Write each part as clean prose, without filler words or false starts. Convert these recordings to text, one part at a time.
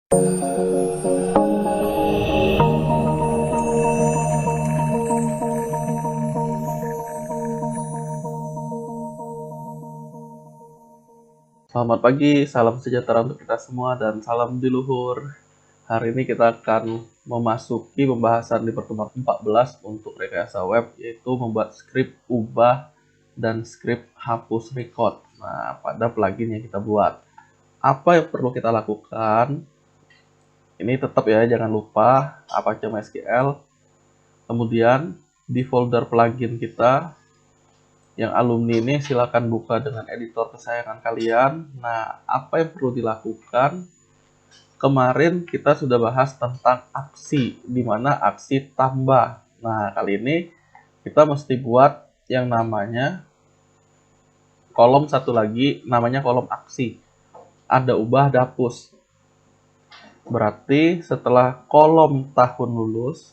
Selamat pagi, salam sejahtera untuk kita semua dan salam di luhur. Hari ini kita akan memasuki pembahasan di pertemuan 14 untuk rekayasa web, yaitu membuat script ubah dan script hapus record. Nah, pada plugin yang kita buat. Apa yang perlu kita lakukan? Ini tetap ya, jangan lupa Apache MySQL. Kemudian di folder plugin kita yang alumni ini silakan buka dengan editor kesayangan kalian. Nah, apa yang perlu dilakukan? Kemarin kita sudah bahas tentang aksi, di mana aksi tambah. Nah, kali ini kita mesti buat yang namanya kolom satu lagi, namanya kolom aksi. Ada ubah, ada hapus. Berarti setelah kolom tahun lulus,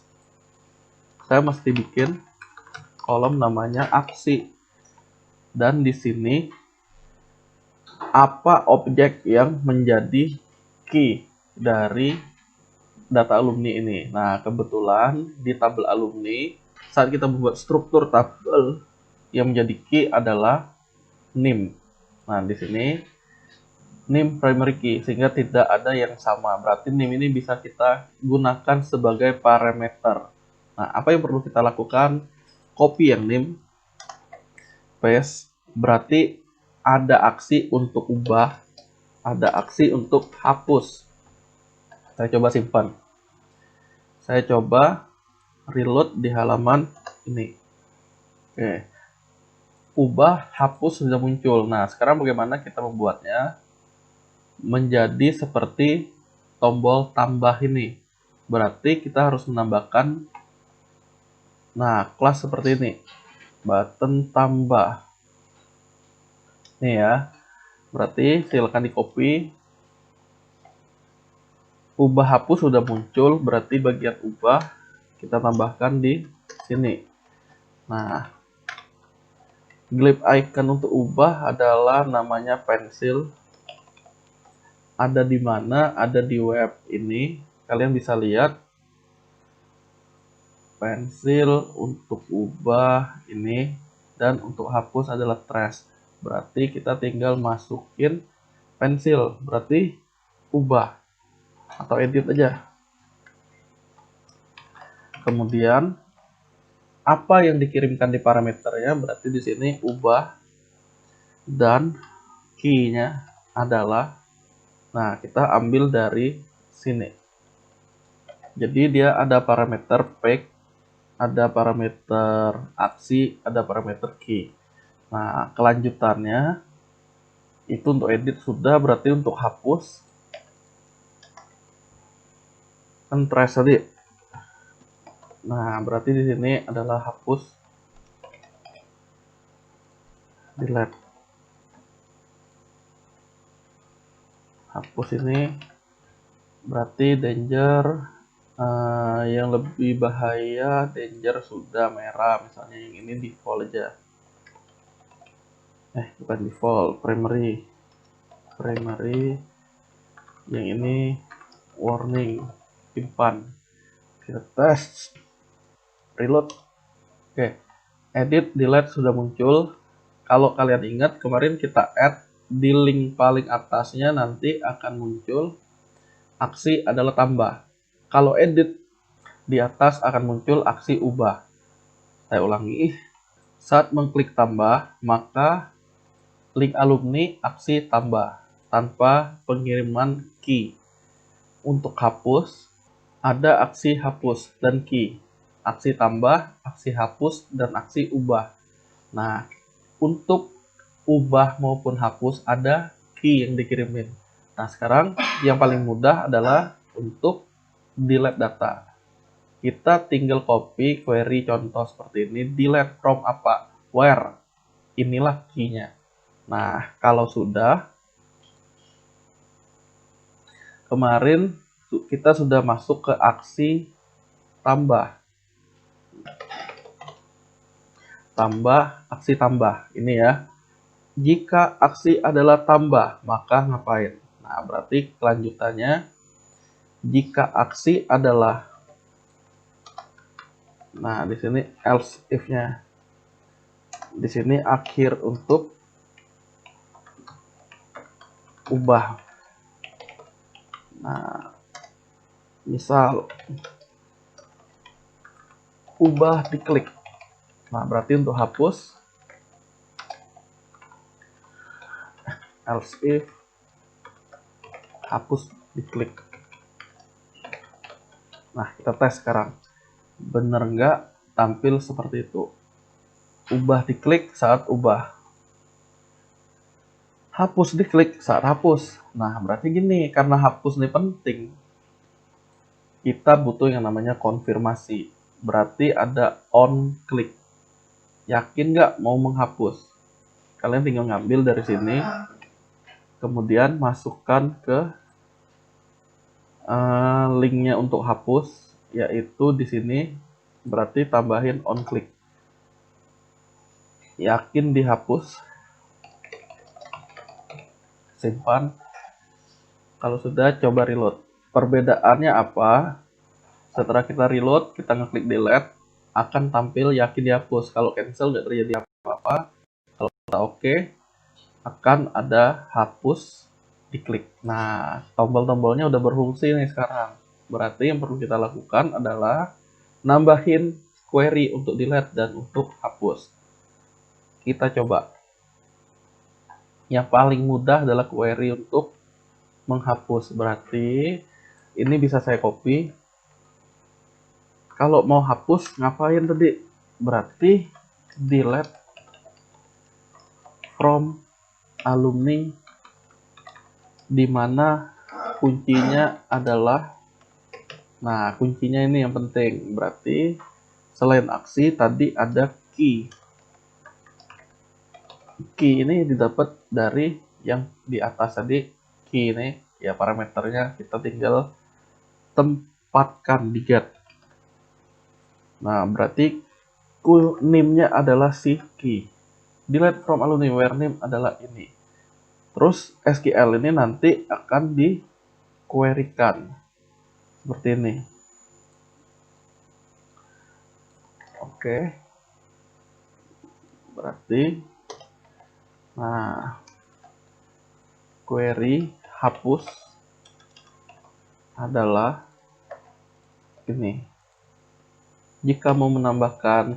saya mesti bikin kolom namanya aksi. Dan di sini apa objek yang menjadi key dari data alumni ini. Nah, kebetulan di tabel alumni saat kita membuat struktur tabel yang menjadi key adalah NIM. Nah, di sini NIM primary key sehingga tidak ada yang sama. Berarti NIM ini bisa kita gunakan sebagai parameter. Nah, apa yang perlu kita lakukan? Copy yang NIM, paste, berarti ada aksi untuk ubah, ada aksi untuk hapus. Saya coba simpan. Saya coba reload di halaman ini. Oke. Ubah, hapus sudah muncul. Nah, sekarang bagaimana kita membuatnya menjadi seperti tombol tambah ini. Berarti kita harus menambahkan, nah, kelas seperti ini. Button tambah. Nih ya. Berarti silakan di copy. Ubah hapus sudah muncul, berarti bagian ubah kita tambahkan di sini. Nah, glib icon untuk ubah adalah namanya pensil. Ada di mana? Ada di web ini. Kalian bisa lihat pensil untuk ubah ini, dan untuk hapus adalah trash. Berarti kita tinggal masukin pensil, berarti ubah atau edit aja. Kemudian apa yang dikirimkan di parameternya, berarti di sini ubah dan key-nya adalah, nah, kita ambil dari sini. Jadi dia ada parameter pack, ada parameter aksi, ada parameter key. Nah, kelanjutannya itu untuk edit sudah, berarti untuk hapus kan trash tadi. Nah, berarti di sini adalah hapus, delete. Hapus ini berarti danger, yang lebih bahaya danger sudah merah, misalnya yang ini default aja. Bukan default, primary. Yang ini warning, simpan. Kita tes, reload. Oke, edit, delete sudah muncul. Kalau kalian ingat kemarin kita add di link paling atasnya, nanti akan muncul aksi adalah tambah. Kalau edit di atas akan muncul aksi ubah. Saya ulangi, saat mengklik tambah maka link alumni aksi tambah tanpa pengiriman key. Untuk hapus ada aksi hapus dan key, aksi tambah, aksi hapus, dan aksi ubah. Nah, untuk ubah maupun hapus ada key yang dikirimin. Nah, sekarang yang paling mudah adalah untuk delete data. Kita tinggal copy query contoh seperti ini, delete from apa? Where. Inilah key-nya. Nah, kalau sudah, kemarin kita sudah masuk ke aksi tambah. Aksi tambah. Ini ya. Jika aksi adalah tambah, maka ngapain? Nah, berarti kelanjutannya jika aksi adalah, nah di sini else if-nya, di sini akhir untuk ubah. Nah, misal ubah diklik. Nah, berarti untuk hapus else if hapus diklik. Nah, kita tes sekarang. Bener nggak tampil seperti itu? Ubah diklik saat ubah. Hapus diklik saat hapus. Nah, berarti gini, karena hapus ini penting, kita butuh yang namanya konfirmasi. Berarti ada on click. Yakin nggak mau menghapus? Kalian tinggal ngambil dari sini, kemudian masukkan ke linknya untuk hapus, yaitu di sini. Berarti tambahin on click. Yakin dihapus, simpan. Kalau sudah, coba reload. Perbedaannya apa? Setelah kita reload, kita ngeklik delete, akan tampil yakin dihapus. Kalau cancel nggak terjadi apa-apa. Kalau kita oke, akan ada hapus diklik. Nah, tombol-tombolnya udah berfungsi nih sekarang. Berarti yang perlu kita lakukan adalah nambahin query untuk delete dan untuk hapus. Kita coba. Yang paling mudah adalah query untuk menghapus. Berarti ini bisa saya copy. Kalau mau hapus, ngapain tadi? Berarti delete from alumni, di mana kuncinya adalah, nah kuncinya ini yang penting. Berarti selain aksi tadi ada key. Key ini didapat dari yang di atas tadi. Key ini ya parameternya kita tinggal tempatkan di get. Nah, berarti name-nya adalah si key. Delete from alumni where name adalah ini. Terus SQL ini nanti akan di-query-kan seperti ini. Oke. Berarti nah, query hapus adalah ini. Jika mau menambahkan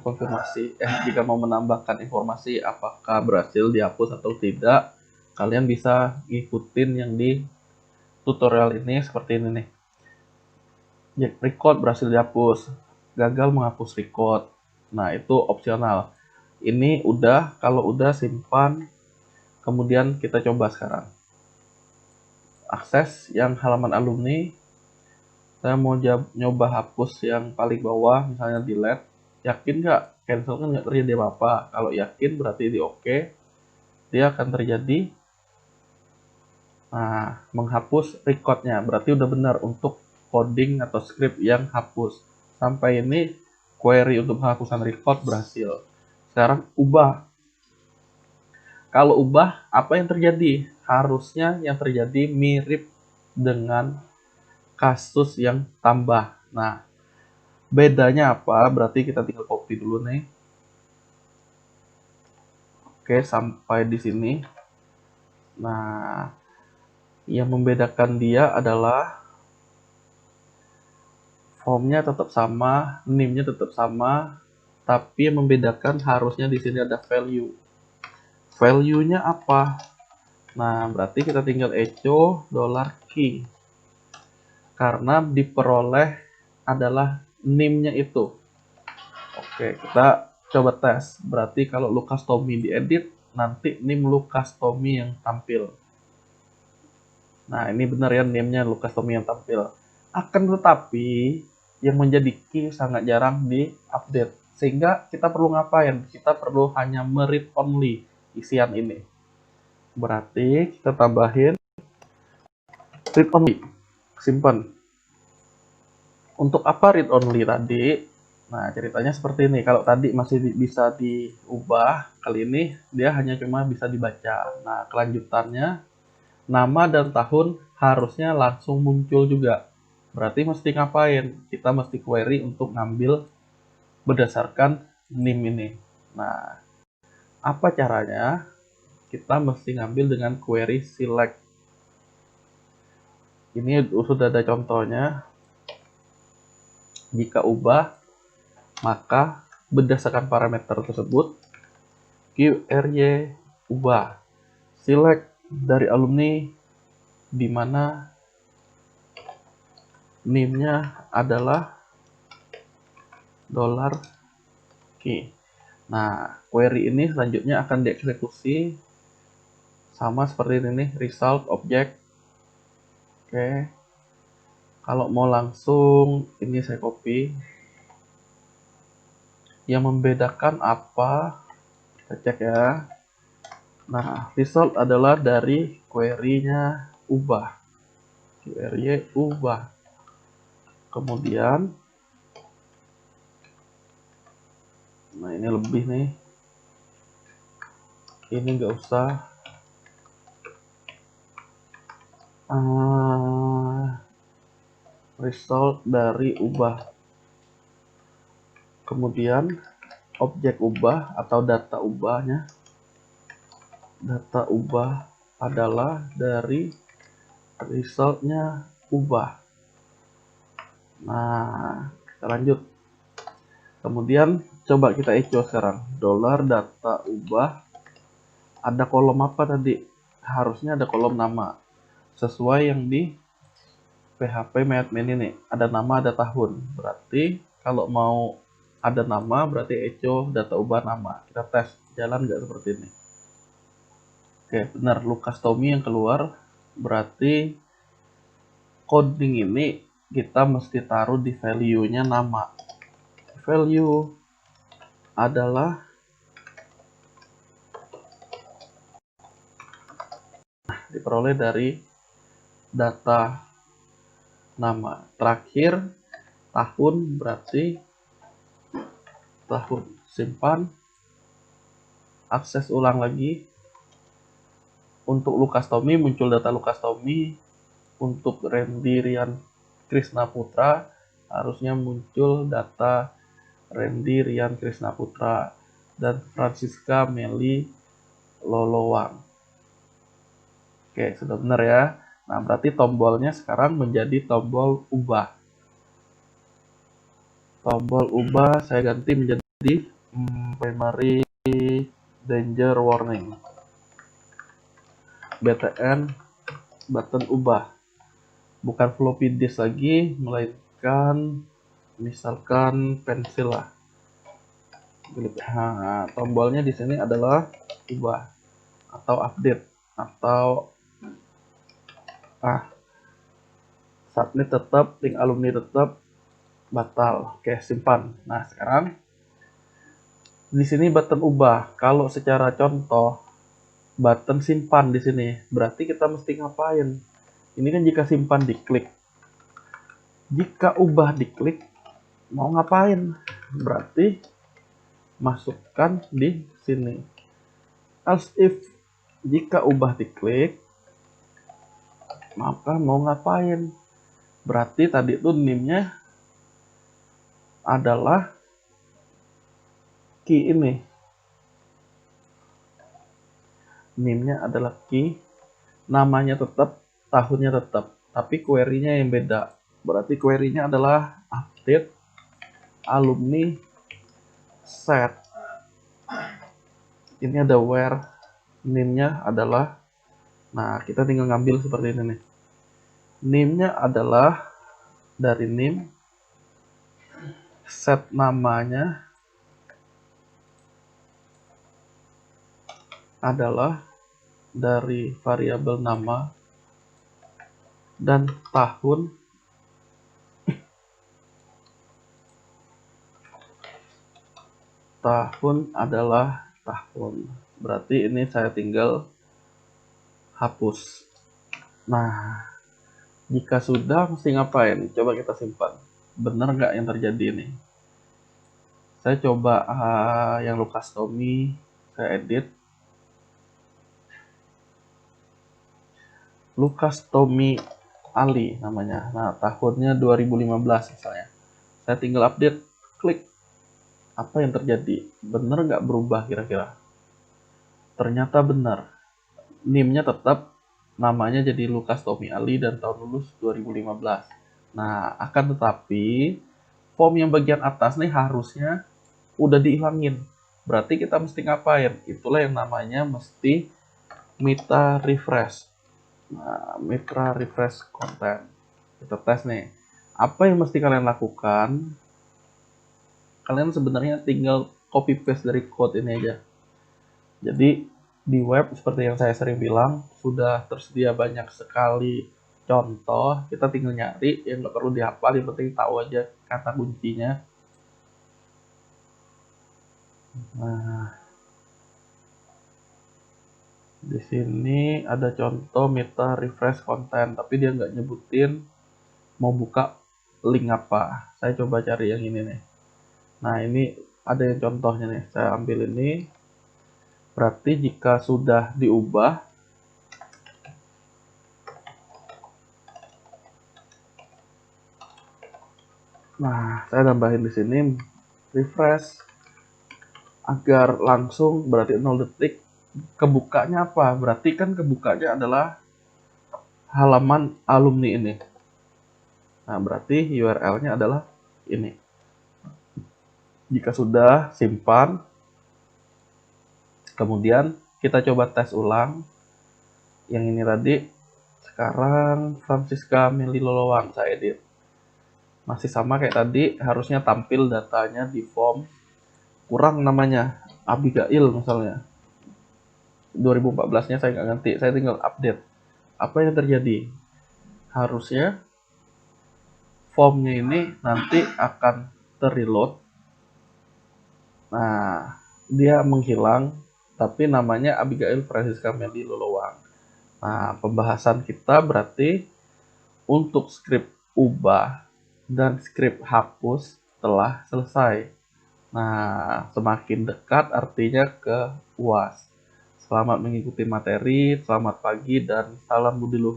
jika mau menambahkan informasi apakah berhasil dihapus atau tidak, kalian bisa ngikutin yang di tutorial ini seperti ini nih. Record berhasil dihapus, gagal menghapus record. Nah, itu opsional. Ini udah, kalau udah simpan, kemudian kita coba sekarang. Akses yang halaman alumni. Saya mau nyoba hapus yang paling bawah, misalnya delete. Yakin nggak? Cancel kan nggak terjadi apa-apa. Kalau yakin berarti di OK. Dia akan terjadi. Nah, menghapus recordnya. Berarti udah benar untuk coding atau script yang hapus. Sampai ini query untuk penghapusan record berhasil. Sekarang ubah. Kalau ubah, apa yang terjadi? Harusnya yang terjadi mirip dengan kasus yang tambah. Nah, bedanya apa? Berarti kita tinggal copy dulu nih. Oke, sampai di sini. Nah, yang membedakan dia adalah formnya tetap sama, name-nya tetap sama, tapi yang membedakan harusnya di sini ada value. Value-nya apa? Nah, berarti kita tinggal echo $key. Karena diperoleh adalah name-nya itu. Oke, kita coba tes. Berarti kalau Lukas Tommy diedit, nanti name Lukas Tommy yang tampil. Nah, ini benar ya, name-nya Lukas Tommy yang tampil. Akan tetapi, yang menjadi key sangat jarang di-update. Sehingga kita perlu ngapain? Kita perlu hanya meread only isian ini. Berarti kita tambahin read only. Simpan. Untuk apa read only tadi? Nah, ceritanya seperti ini. Kalau tadi masih bisa diubah, kali ini dia hanya cuma bisa dibaca. Nah, kelanjutannya, nama dan tahun harusnya langsung muncul juga. Berarti mesti ngapain? Kita mesti query untuk ngambil berdasarkan NIM ini. Nah, apa caranya? Kita mesti ngambil dengan query select. Ini sudah ada contohnya. Jika ubah, maka berdasarkan parameter tersebut, QRY ubah. Select dari alumni di mana NIM-nya adalah $K. Nah, query ini selanjutnya akan dieksekusi sama seperti ini nih, result object. Oke. Kalau mau langsung, ini saya copy. Yang membedakan apa? Kita cek ya. Nah, result adalah dari query-nya ubah. Query ubah. Kemudian, nah ini lebih nih. Ini nggak usah. Result dari ubah. Kemudian, objek ubah atau data ubahnya. Data ubah adalah dari resultnya ubah. Nah, kita lanjut. Kemudian coba kita echo sekarang. $data ubah. Ada kolom apa tadi? Harusnya ada kolom nama. Sesuai yang di PHP MyAdmin ini. Ada nama, ada tahun. Berarti kalau mau ada nama, berarti echo data ubah nama. Kita tes. Jalan nggak seperti ini? Oke, benar. Lukas Tommy yang keluar. Berarti coding ini kita mesti taruh di value-nya nama. Value adalah diperoleh dari data nama. Terakhir, tahun berarti tahun. Simpan. Akses ulang lagi. Untuk Lukas Tommy muncul data Lukas Tommy. Untuk Randy Rian Krisna Putra harusnya muncul data Randy Rian Krisna Putra dan Francisca Meli Lolowang. Oke, sudah benar ya. Nah, berarti tombolnya sekarang menjadi tombol ubah. Tombol ubah saya ganti menjadi primary danger warning. BTN button ubah. Bukan floppy disk lagi, melainkan misalkan pensil lah. Nah, tombolnya di sini adalah ubah atau update atau submit tetap, link alumni tetap, batal. Oke, simpan. Nah, sekarang di sini button ubah. Kalau secara contoh button simpan di sini, berarti kita mesti ngapain? Ini kan jika simpan diklik. Jika ubah diklik, mau ngapain? Berarti masukkan di sini. Else if jika ubah diklik, maka mau ngapain? Berarti tadi itu NIM-nya adalah key ini. NIM-nya adalah key, namanya tetap, tahunnya tetap, tapi query-nya yang beda. Berarti query-nya adalah update alumni set. Ini ada where, NIM-nya adalah, nah kita tinggal ngambil seperti ini nih. NIM-nya adalah dari NIM, set namanya adalah dari variabel nama, dan tahun adalah tahun. Berarti ini saya tinggal hapus. Nah, jika sudah mesti ngapain? Coba kita simpan. Benar nggak yang terjadi ini? Saya coba yang Lukas Tommy, saya edit. Lukas Tommy Ali namanya. Nah, tahunnya 2015 misalnya. Saya tinggal update, klik. Apa yang terjadi? Bener nggak berubah kira-kira? Ternyata benar. NIM-nya tetap, namanya jadi Lukas Tommy Ali dan tahun lulus 2015. Nah, akan tetapi form yang bagian atas nih harusnya udah dihilangin. Berarti kita mesti ngapain? Itulah yang namanya mesti mitra refresh. Nah, mitra refresh content. Kita tes nih. Apa yang mesti kalian lakukan? Kalian sebenarnya tinggal copy paste dari code ini aja. Jadi di web seperti yang saya sering bilang sudah tersedia banyak sekali contoh. Kita tinggal nyari, yang nggak perlu dihafal, yang penting tahu aja kata kuncinya. Nah, di sini ada contoh meta refresh content, tapi dia nggak nyebutin mau buka link apa. Saya coba cari yang ini nih. Nah, ini ada yang contohnya nih. Saya ambil ini. Berarti jika sudah diubah, nah saya tambahin di sini refresh agar langsung, berarti 0 detik. Kebukanya apa? Berarti kan kebukanya adalah halaman alumni ini. Nah, berarti URL-nya adalah ini. Jika sudah, simpan. Kemudian kita coba tes ulang. Yang ini tadi. Sekarang Francisca Meli Lolowang saya edit. Masih sama kayak tadi, harusnya tampil datanya di form. Kurang namanya, Abigail misalnya. 2014-nya saya nggak ganti, saya tinggal update. Apa yang terjadi? Harusnya formnya ini nanti akan terreload. Nah, dia menghilang, tapi namanya Abigail Francisca Meli Lolowang. Nah, pembahasan kita berarti untuk script ubah dan script hapus telah selesai. Nah, semakin dekat artinya ke UAS. Selamat mengikuti materi, selamat pagi, dan salam budi luhur.